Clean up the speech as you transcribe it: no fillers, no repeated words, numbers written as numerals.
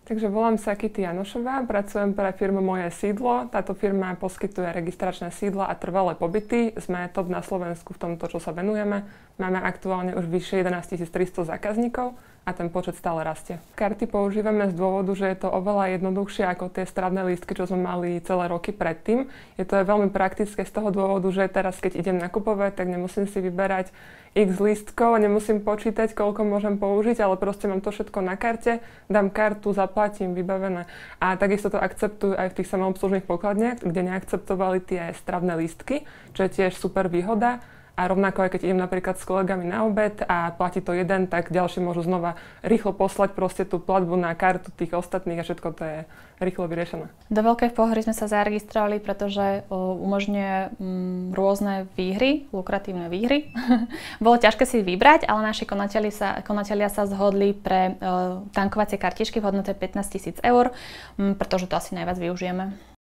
Takže volám sa Kitty Janošová, pracujem pre firmu Moje sídlo. Táto firma poskytuje registračné sídla a trvalé pobyty. Sme top na Slovensku v tomto, čo sa venujeme. Máme aktuálne už vyššie 11 300 zákazníkov a ten počet stále rastie. Karty používame z dôvodu, že je to oveľa jednoduchšie ako tie stravné lístky, čo sme mali celé roky predtým. Je to veľmi praktické z toho dôvodu, že teraz, keď idem nakupovať, tak nemusím si vyberať x lístkov, nemusím počítať, koľko môžem použiť, ale proste mám to všetko na karte, dám kartu, zaplatím, vybavené. A takisto to akceptujú aj v tých samoobslužných pokladniach, kde neakceptovali tie stravné lístky, čo je tiež super výhoda. A rovnako aj keď idem napríklad s kolegami na obed a platí to jeden, tak ďalší môžu znova rýchlo poslať proste tú platbu na kartu tých ostatných a všetko to je rýchlo vyriešené. Do Veľkej Pohory sme sa zaregistrovali, pretože umožňuje rôzne výhry, lukratívne výhry. Bolo ťažké si vybrať, ale naši konatelia sa zhodli pre tankovacie kartičky v hodnote 15 000 eur, pretože to asi najviac využijeme.